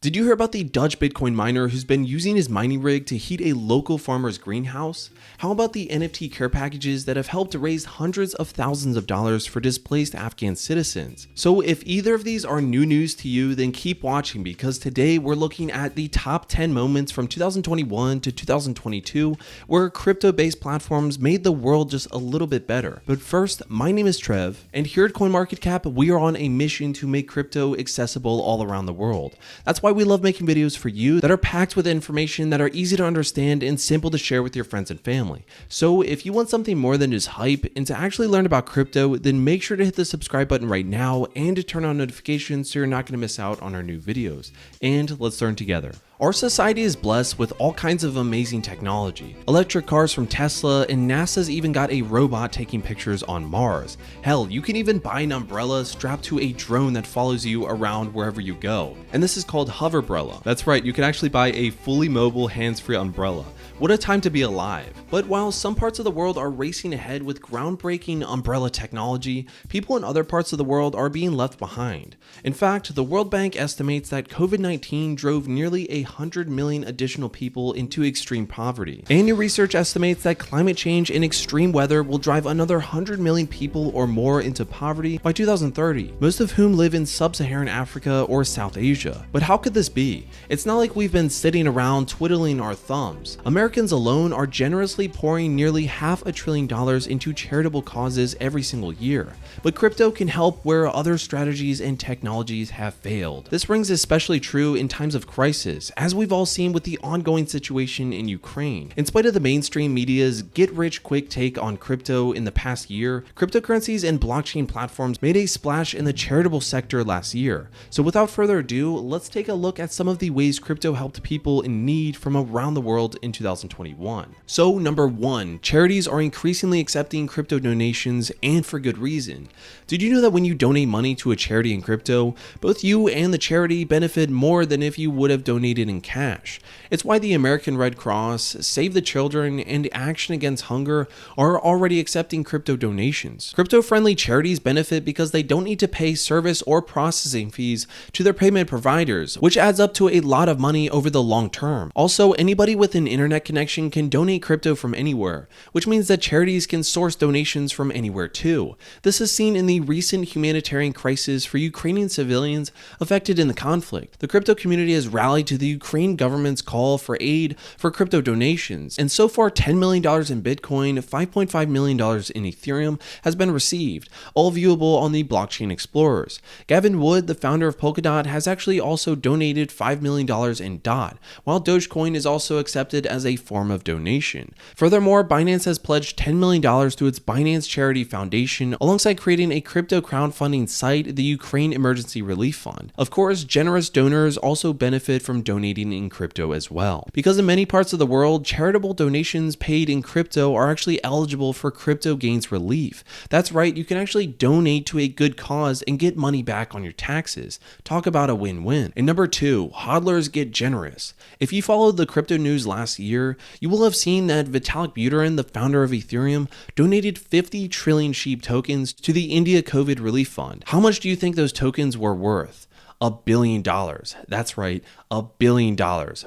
Did you hear about the Dutch Bitcoin miner who's been using his mining rig to heat a local farmer's greenhouse? How about the NFT care packages that have helped raise hundreds of thousands of dollars for displaced Afghan citizens? So if either of these are new news to you, then keep watching, because today we're looking at the top 10 moments from 2021 to 2022 where crypto-based platforms made the world just a little bit better. But first, my name is Trev, and here at CoinMarketCap, we are on a mission to make crypto accessible all around the world. That's why we love making videos for you that are packed with information that are easy to understand and simple to share with your friends and family. So if you want something more than just hype and to actually learn about crypto, then make sure to hit the subscribe button right now and to turn on notifications so you're not going to miss out on our new videos. And let's learn together. Our society is blessed with all kinds of amazing technology. Electric cars from Tesla, and NASA's even got a robot taking pictures on Mars. Hell, you can even buy an umbrella strapped to a drone that follows you around wherever you go. And this is called Hoverbrella. That's right, you can actually buy a fully mobile hands-free umbrella. What a time to be alive. But while some parts of the world are racing ahead with groundbreaking umbrella technology, people in other parts of the world are being left behind. In fact, the World Bank estimates that COVID-19 drove nearly 100 million additional people into extreme poverty. And new research estimates that climate change and extreme weather will drive another 100 million people or more into poverty by 2030, most of whom live in sub-Saharan Africa or South Asia. But how could this be? It's not like we've been sitting around twiddling our thumbs. Americans alone are generously pouring nearly $500 billion into charitable causes every single year. But crypto can help where other strategies and technologies have failed. This rings especially true in times of crisis, as we've all seen with the ongoing situation in Ukraine. In spite of the mainstream media's get-rich-quick take on crypto in the past year, cryptocurrencies and blockchain platforms made a splash in the charitable sector last year. So without further ado, let's take a look at some of the ways crypto helped people in need from around the world in 2021. So number 1, charities are increasingly accepting crypto donations, and for good reason. Did you know that when you donate money to a charity in crypto, both you and the charity benefit more than if you would have donated in cash? It's why the American Red Cross, Save the Children, and Action Against Hunger are already accepting crypto donations. Crypto-friendly charities benefit because they don't need to pay service or processing fees to their payment providers, which adds up to a lot of money over the long term. Also, anybody with an internet connection can donate crypto from anywhere, which means that charities can source donations from anywhere too. This is seen in the recent humanitarian crisis for Ukrainian civilians affected in the conflict. The crypto community has rallied to the Ukraine government's call for aid for crypto donations, and so far $10 million in Bitcoin, $5.5 million in Ethereum has been received, all viewable on the Blockchain Explorers. Gavin Wood, the founder of Polkadot, has actually also donated $5 million in DOT, while Dogecoin is also accepted as a form of donation. Furthermore, Binance has pledged $10 million to its Binance Charity Foundation, alongside creating a crypto crowdfunding site, the Ukraine Emergency Relief Fund. Of course, generous donors also benefit from donating in crypto as well, because in many parts of the world, charitable donations paid in crypto are actually eligible for crypto gains relief. That's right, you can actually donate to a good cause and get money back on your taxes. Talk about a win-win. And number 2, hodlers get generous. If you followed the crypto news last year, you will have seen that Vitalik Buterin, the founder of Ethereum, donated 50 trillion SHIB tokens to the India COVID Relief Fund. How much do you think those tokens were worth? $1 billion. That's right, $1 billion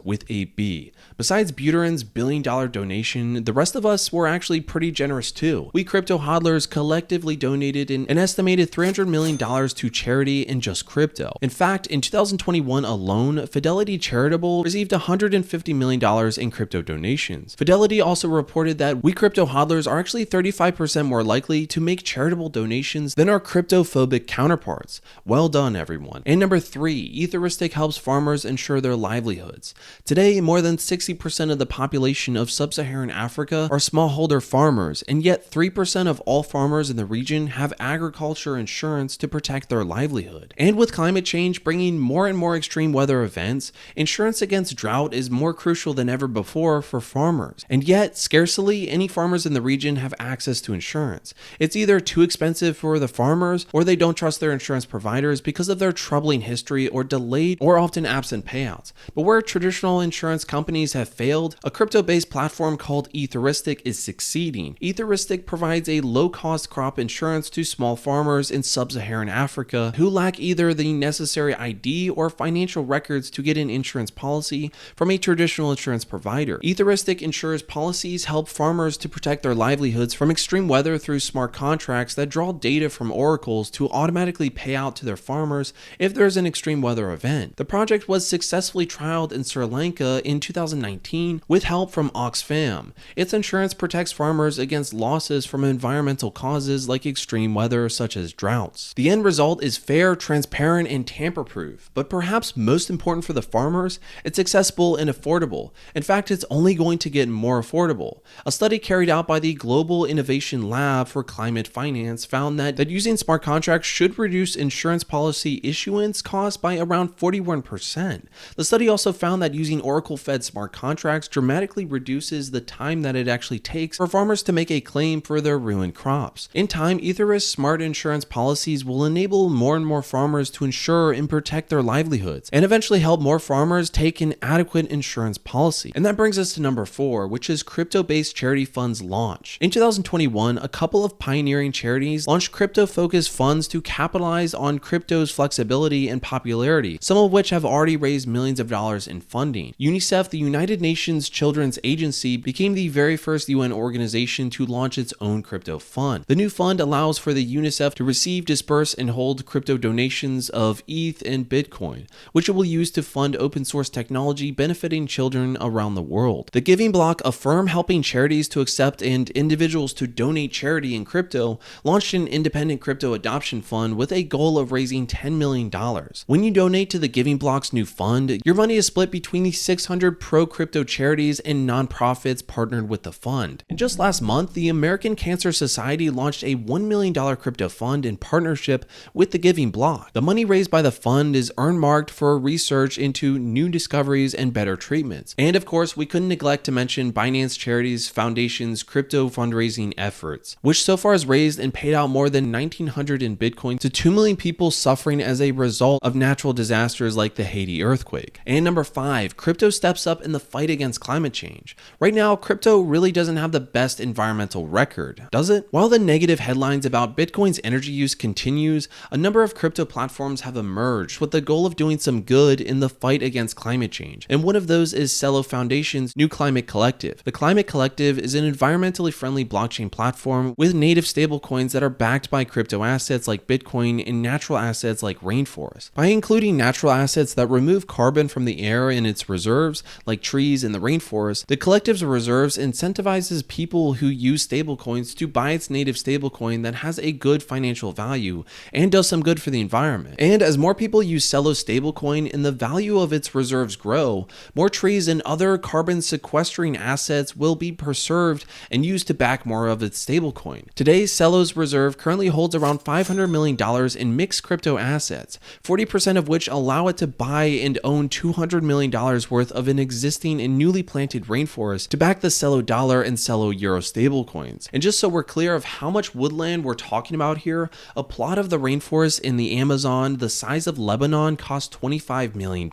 with a B. Besides Buterin's $1 billion donation, the rest of us were actually pretty generous too. We crypto hodlers collectively donated an estimated $300 million to charity in just crypto. In fact, in 2021 alone, Fidelity Charitable received $150 million in crypto donations. Fidelity also reported that we crypto hodlers are actually 35% more likely to make charitable donations than our cryptophobic counterparts. Well done, everyone. And number 3, Etherisc helps farmers ensure their livelihoods. Today, more than 60% of the population of sub-Saharan Africa are smallholder farmers, and yet 3% of all farmers in the region have agriculture insurance to protect their livelihood. And with climate change bringing more and more extreme weather events, insurance against drought is more crucial than ever before for farmers. And yet, scarcely any farmers in the region have access to insurance. It's either too expensive for the farmers, or they don't trust their insurance providers because of their troubling history or delayed or often absent payouts. But where traditional insurance companies have failed, a crypto-based platform called Etherisc is succeeding. Etherisc provides a low-cost crop insurance to small farmers in sub-Saharan Africa who lack either the necessary ID or financial records to get an insurance policy from a traditional insurance provider. Etherisc insures policies help farmers to protect their livelihoods from extreme weather through smart contracts that draw data from oracles to automatically pay out to their farmers if there's an extreme weather event. The project was successfully trialed in Sri Lanka in 2019 with help from Oxfam. Its insurance protects farmers against losses from environmental causes like extreme weather such as droughts. The end result is fair, transparent, and tamper-proof, but perhaps most important for the farmers, it's accessible and affordable. In fact, it's only going to get more affordable. A study carried out by the Global Innovation Lab for Climate Finance found that using smart contracts should reduce insurance policy issuance costs by around 41%. The study also found that using Oracle-fed smart contracts dramatically reduces the time that it actually takes for farmers to make a claim for their ruined crops. In time, Etherisc smart insurance policies will enable more and more farmers to insure and protect their livelihoods, and eventually help more farmers take an adequate insurance policy. And that brings us to number 4, which is crypto-based charity funds launch. In 2021, a couple of pioneering charities launched crypto-focused funds to capitalize on crypto's flexibility and popularity, some of which have already raised millions of dollars in funding. UNICEF, the United Nations Children's Agency, became the very first UN organization to launch its own crypto fund. The new fund allows for the UNICEF to receive, disperse, and hold crypto donations of ETH and Bitcoin, which it will use to fund open source technology benefiting children around the world. The Giving Block, a firm helping charities to accept and individuals to donate charity in crypto, launched an independent crypto adoption fund with a goal of raising $10 million. When you donate to the Giving Block's new fund, your money is split between the 600 pro-crypto charities and nonprofits partnered with the fund. And just last month, the American Cancer Society launched a $1 million crypto fund in partnership with the Giving Block. The money raised by the fund is earmarked for research into new discoveries and better treatments. And of course, we couldn't neglect to mention Binance Charities Foundation's crypto fundraising efforts, which so far has raised and paid out more than 1,900 in Bitcoin to 2 million people suffering as a result of natural disasters like the Haiti earthquake. And number 5, crypto steps up in the fight against climate change. Right now, crypto really doesn't have the best environmental record, does it? While the negative headlines about Bitcoin's energy use continues, a number of crypto platforms have emerged with the goal of doing some good in the fight against climate change. And one of those is Celo Foundation's New Climate Collective. The Climate Collective is an environmentally friendly blockchain platform with native stablecoins that are backed by crypto assets like Bitcoin and natural assets like rainforests. By including natural assets that remove carbon from the air in its reserves, like trees in the rainforest, the collective's reserves incentivizes people who use stablecoins to buy its native stablecoin that has a good financial value and does some good for the environment. And as more people use Celo's stablecoin and the value of its reserves grow, more trees and other carbon sequestering assets will be preserved and used to back more of its stablecoin. Today, Celo's reserve currently holds around $500 million in mixed crypto assets, 40% of which allow it to buy and own $200 million worth of an existing and newly planted rainforest to back the Celo dollar and Celo euro stablecoins. And just so we're clear of how much woodland we're talking about here, a plot of the rainforest in the Amazon the size of Lebanon costs $25 million.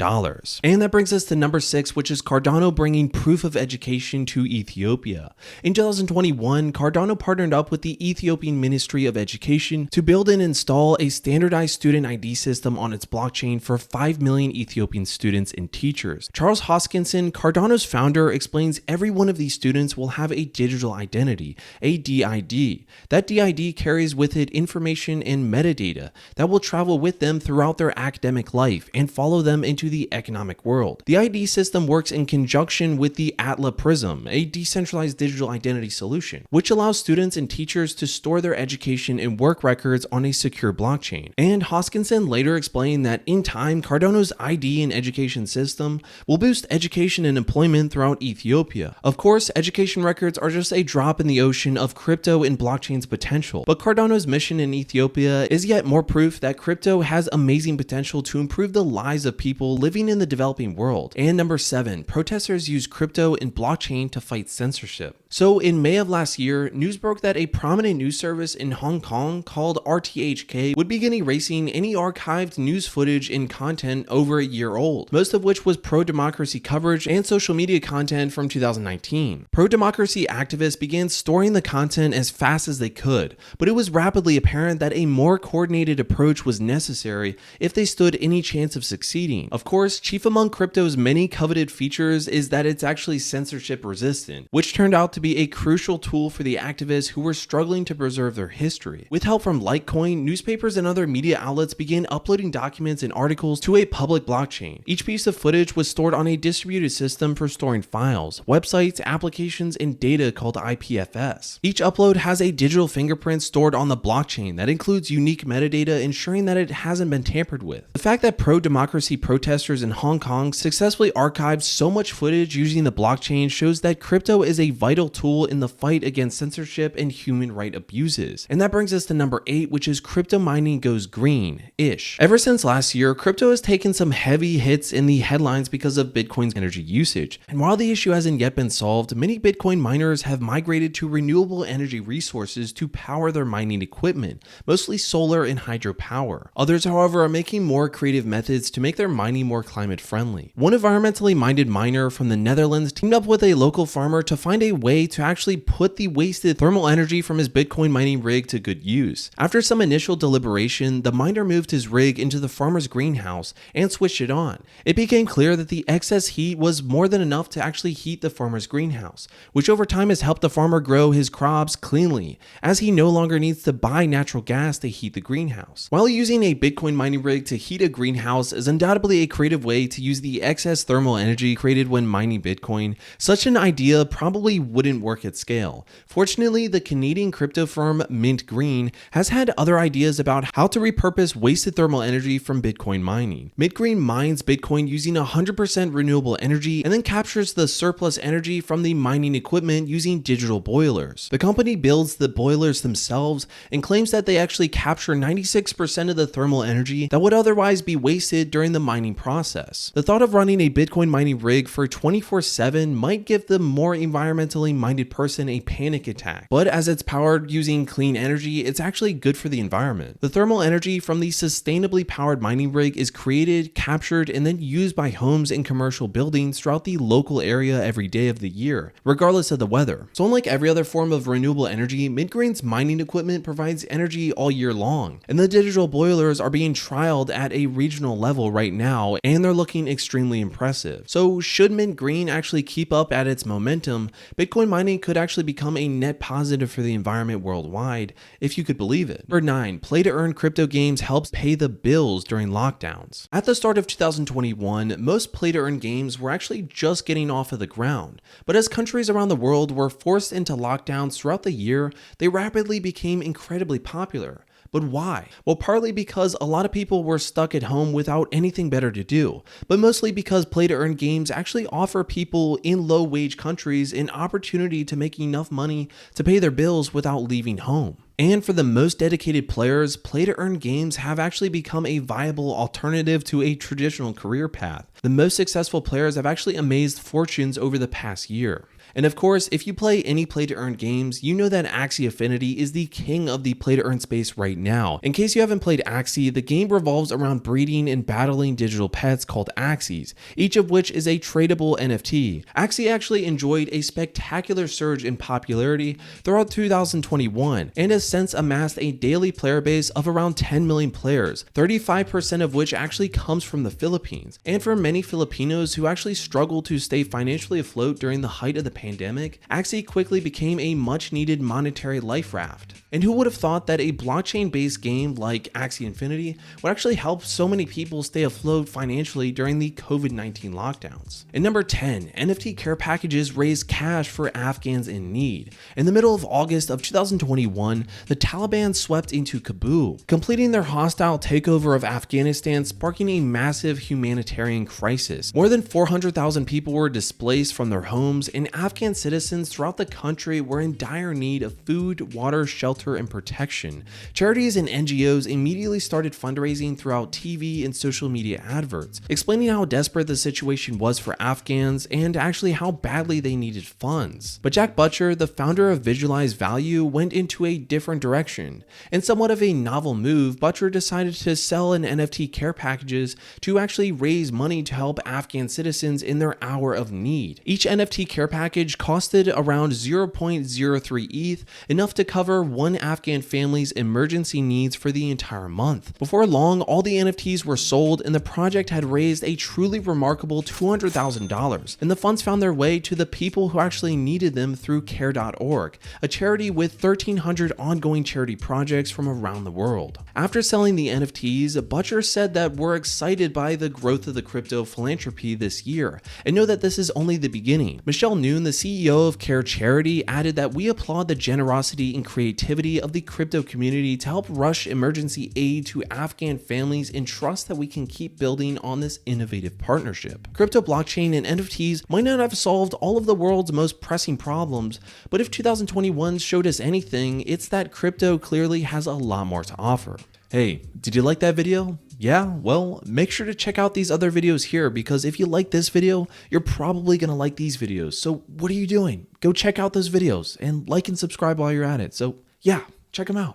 And that brings us to number 6, which is Cardano bringing proof of education to Ethiopia. In 2021, Cardano partnered up with the Ethiopian Ministry of Education to build and install a standardized student ID system on its blockchain for 5 million Ethiopian students and teachers. Charles Hoskinson, Cardano's founder, explains every one of these students will have a digital identity, a DID. That DID carries with it information and metadata that will travel with them throughout their academic life and follow them into the economic world. The ID system works in conjunction with the Atla Prism, a decentralized digital identity solution, which allows students and teachers to store their education and work records on a secure blockchain. And Hoskinson later explained that in time, Cardano's ID and education system will boost education and employment throughout Ethiopia. Of course, education records are just a drop in the ocean of crypto and blockchain's potential, but Cardano's mission in Ethiopia is yet more proof that crypto has amazing potential to improve the lives of people living in the developing world. And number 7, protesters use crypto and blockchain to fight censorship. So in May of last year, news broke that a prominent news service in Hong Kong called RTHK would begin erasing any archived news footage and content over a year old, most of which was pro-democracy coverage and social media content from 2019. Pro-democracy activists began storing the content as fast as they could, but it was rapidly apparent that a more coordinated approach was necessary if they stood any chance of succeeding. Of course, chief among crypto's many coveted features is that it's actually censorship resistant, which turned out to be a crucial tool for the activists who were struggling to preserve their history. With help from Litecoin, newspapers and other media outlets began uploading documents and articles to a public blockchain. Each piece of footage was stored on a distributed system for storing files, websites, applications, and data called IPFS. Each upload has a digital fingerprint stored on the blockchain that includes unique metadata, ensuring that it hasn't been tampered with. The fact that pro-democracy protesters in Hong Kong successfully archived so much footage using the blockchain shows that crypto is a vital tool in the fight against censorship and human rights abuses. And that brings us to number 8, which is crypto mining goes green-ish. Ever since last year, crypto has taken some heavy hits in the headlines because of Bitcoin's energy usage. And while the issue hasn't yet been solved, many Bitcoin miners have migrated to renewable energy resources to power their mining equipment, mostly solar and hydropower. Others, however, are making more creative methods to make their mining more climate friendly. One environmentally minded miner from the Netherlands teamed up with a local farmer to find a way to actually put the wasted thermal energy from his Bitcoin mining rig to good use. After some initial deliberation, the miner moved his rig into the farmer's greenhouse and switched it on. It became clear that the excess heat was more than enough to actually heat the farmer's greenhouse, which over time has helped the farmer grow his crops cleanly, as he no longer needs to buy natural gas to heat the greenhouse. While using a Bitcoin mining rig to heat a greenhouse is undoubtedly a creative way to use the excess thermal energy created when mining Bitcoin, such an idea probably wouldn't work at scale. Fortunately, the Canadian crypto firm Mint Green has had other ideas about how to repurpose wasted thermal energy from Bitcoin mining. Mint Green mines Bitcoin using 100% renewable energy and then captures the surplus energy from the mining equipment using digital boilers. The company builds the boilers themselves and claims that they actually capture 96% of the thermal energy that would otherwise be wasted during the mining process. The thought of running a Bitcoin mining rig for 24/7 might give the more environmentally minded person a panic attack, but as it's powered using clean energy, it's actually good for the environment. The thermal energy from the sustainably powered mining rig is created, captured, and then used by homes and commercial buildings throughout the local area every day of the year, regardless of the weather. So unlike every other form of renewable energy, Mint Green's mining equipment provides energy all year long, and the digital boilers are being trialed at a regional level right now, and they're looking extremely impressive. So should Mint Green actually keep up at its momentum, Bitcoin mining could actually become a net positive for the environment worldwide, if you could believe it. Number 9, play-to-earn crypto games helps pay the bills during lockdowns. At the start of 2021, most play-to-earn games were actually just getting off of the ground, but as countries around the world were forced into lockdowns throughout the year, they rapidly became incredibly popular. But why? Well, partly because a lot of people were stuck at home without anything better to do, but mostly because play-to-earn games actually offer people in low-wage countries an opportunity to make enough money to pay their bills without leaving home. And for the most dedicated players, play-to-earn games have actually become a viable alternative to a traditional career path. The most successful players have actually amassed fortunes over the past year. And of course, if you play any play-to-earn games, you know that Axie Infinity is the king of the play-to-earn space right now. In case you haven't played Axie, the game revolves around breeding and battling digital pets called Axies, each of which is a tradable NFT. Axie actually enjoyed a spectacular surge in popularity throughout 2021, and has since amassed a daily player base of around 10 million players, 35% of which actually comes from the Philippines. And for many Filipinos who actually struggled to stay financially afloat during the height of the pandemic, Axie quickly became a much needed monetary life raft. And who would have thought that a blockchain-based game like Axie Infinity would actually help so many people stay afloat financially during the COVID-19 lockdowns? And number 10, NFT care packages raise cash for Afghans in need. In the middle of August of 2021, the Taliban swept into Kabul, completing their hostile takeover of Afghanistan, sparking a massive humanitarian crisis. More than 400,000 people were displaced from their homes, and Afghan citizens throughout the country were in dire need of food, water, shelter, and protection. Charities and NGOs immediately started fundraising throughout TV and social media adverts, explaining how desperate the situation was for Afghans and actually how badly they needed funds. But Jack Butcher, the founder of Visualize Value, went into a different direction. In somewhat of a novel move, Butcher decided to sell an NFT care packages to actually raise money to help Afghan citizens in their hour of need. Each NFT care package costed around 0.03 ETH, enough to cover one Afghan family's emergency needs for the entire month. Before long, all the NFTs were sold and the project had raised a truly remarkable $200,000, and the funds found their way to the people who actually needed them through care.org, a charity with 1,300 ongoing charity projects from around the world. After selling the NFTs, Butcher said that we're excited by the growth of the crypto philanthropy this year, and know that this is only the beginning. Michelle Noon, the CEO of Care Charity, added that we applaud the generosity and creativity of the crypto community to help rush emergency aid to Afghan families and trust that we can keep building on this innovative partnership. Crypto, blockchain, and NFTs might not have solved all of the world's most pressing problems, but if 2021 showed us anything, it's that crypto clearly has a lot more to offer. Hey, did you like that video? Yeah, well, make sure to check out these other videos here, because if you like this video, you're probably going to like these videos. So what are you doing? Go check out those videos and like and subscribe while you're at it. So yeah, check them out.